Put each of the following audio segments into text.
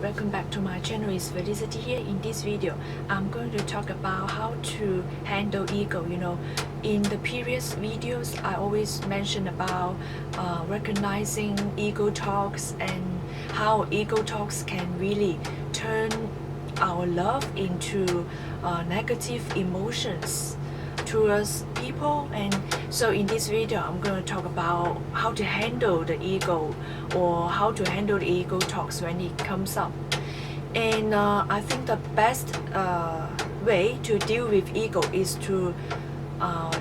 welcome back to my channel. It's Felicity here. In this video, I'm going to talk about how to handle ego. In the previous videos, I always mention about recognizing ego talks and how ego talks can really turn our love into negative emotions towards people. And so in this video, I'm going to talk about how to handle the ego, or how to handle the ego talks when it comes up. And I think the best way to deal with ego is to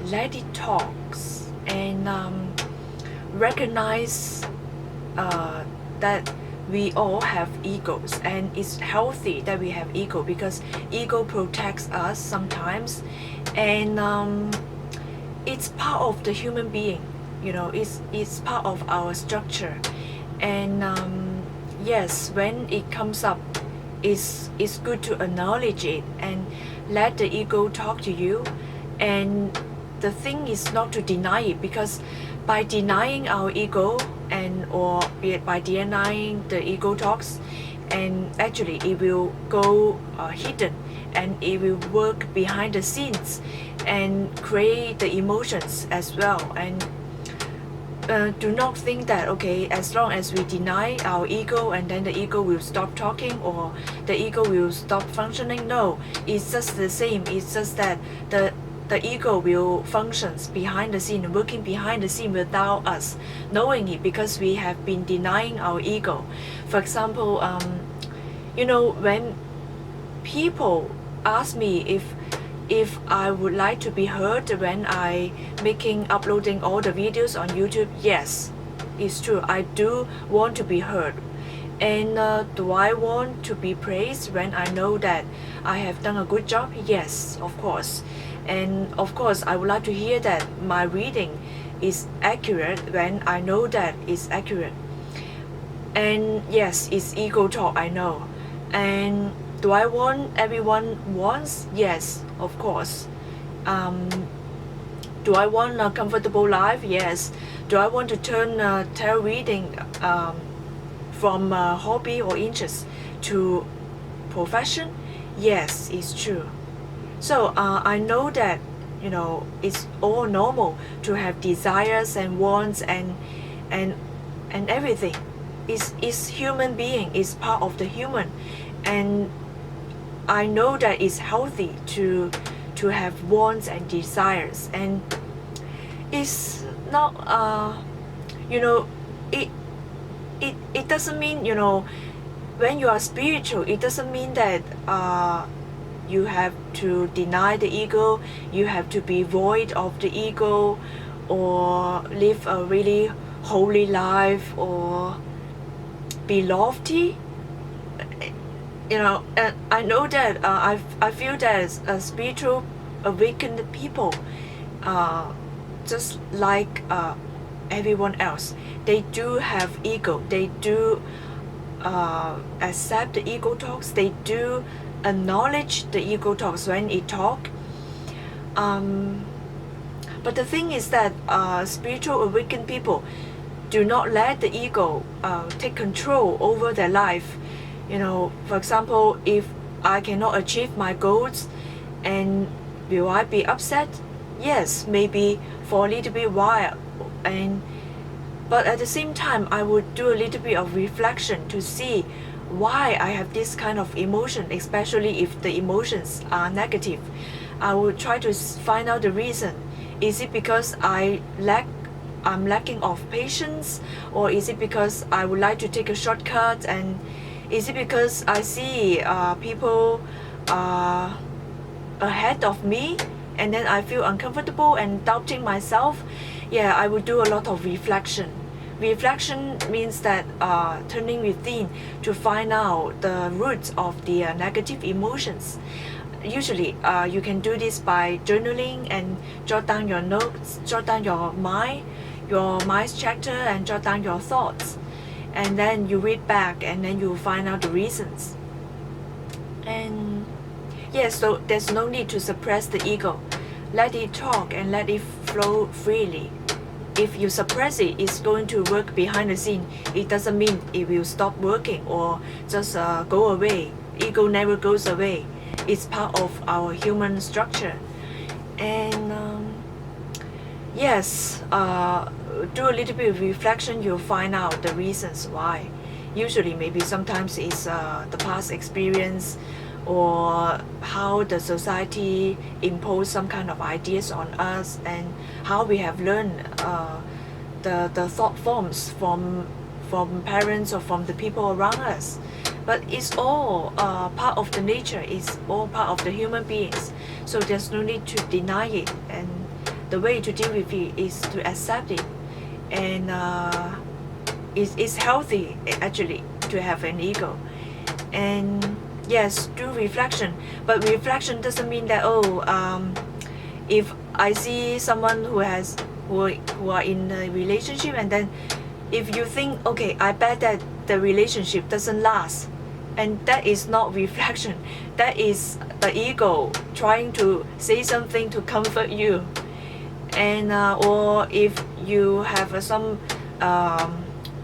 let it talks and recognize that we all have egos, and it's healthy that we have ego because ego protects us sometimes, and it's part of the human being. It's part of our structure. And yes, when it comes up, it's good to acknowledge it and let the ego talk to you. And the thing is not to deny it, because by denying our ego or by denying the ego talks, and actually it will go hidden, and it will work behind the scenes and create the emotions as well. And do not think that, okay, as long as we deny our ego and then the ego will stop talking or the ego will stop functioning. No, it's just the same. It's just that the ego will functions behind the scene, working behind the scene without us knowing it, because we have been denying our ego. For example, when people ask me if I would like to be heard when I uploading all the videos on YouTube, yes, it's true. I do want to be heard. And do I want to be praised when I know that I have done a good job? Yes, of course. And of course, I would like to hear that my reading is accurate when I know that it's accurate. And yes, it's ego talk, I know. And do I want everyone wants? Yes, of course. Do I want a comfortable life? Yes. Do I want to turn tarot reading from hobby or interest to profession? Yes, it's true. So I know that it's all normal to have desires and wants and everything. It's human being. It's part of the human, and I know that it's healthy to have wants and desires. And it's not it doesn't mean when you are spiritual, it doesn't mean that you have to deny the ego, you have to be void of the ego, or live a really holy life, or be lofty. And I know that I feel that spiritual awakened people, just like everyone else, they do have ego. They do accept the ego talks. They do acknowledge the ego talks when it talk. But the thing is that spiritual awakened people do not let the ego take control over their life. For example, if I cannot achieve my goals, and will I be upset? Yes, maybe for a little bit while, but at the same time, I would do a little bit of reflection to see why I have this kind of emotion, especially if the emotions are negative. I would try to find out the reason. Is it because I'm lacking of patience, or is it because I would like to take a shortcut? And is it because I see people ahead of me, and then I feel uncomfortable and doubting myself? Yeah, I would do a lot of reflection. Reflection means that turning within to find out the roots of the negative emotions. Usually, you can do this by journaling and jot down your notes, jot down your mind's chapter, and jot down your thoughts. And then you read back, and then you find out the reasons. And yes, so there's no need to suppress the ego. Let it talk and let it flow freely. if you suppress it, it's going to work behind the scene. It doesn't mean it will stop working or just go away. Ego never goes away. It's part of our human structure. And yes, do a little bit of reflection, you'll find out the reasons why. Usually maybe sometimes it's the past experience or how the society imposed some kind of ideas on us, and how we have learned the thought forms from parents or from the people around us. But it's all part of the nature, it's all part of the human beings, so there's no need to deny it, and the way to deal with it is to accept it. And it's healthy actually to have an ego. And yes, do reflection, but reflection doesn't mean that if I see someone who are in a relationship, and then if you think, okay, I bet that the relationship doesn't last, and that is not reflection, that is the ego trying to say something to comfort you. And or if you have some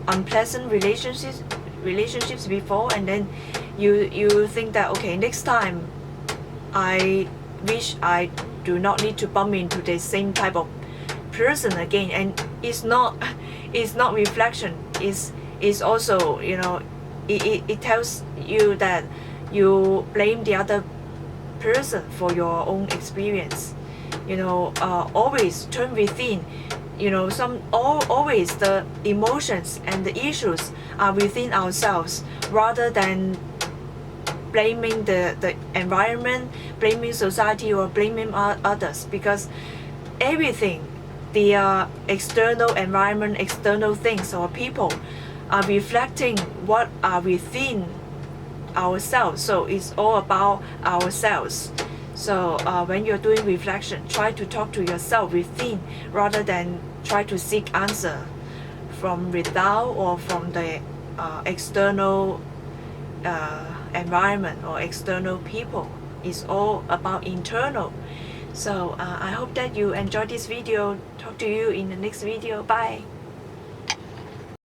unpleasant relationships before, and then you think that, okay, next time I wish I do not need to bump into the same type of person again. And it's not reflection, is also, you know, it tells you that you blame the other person for your own experience. You know, always turn within. You know, always the emotions and the issues are within ourselves, rather than blaming the environment, blaming society, or blaming others, because everything, the external environment, external things or people are reflecting what are within ourselves. So it's all about ourselves. So when you're doing reflection, try to talk to yourself within, rather than try to seek answer from without or from the external environment or external people. It's all about internal. So I hope that you enjoyed this video. Talk to you in the next video. Bye.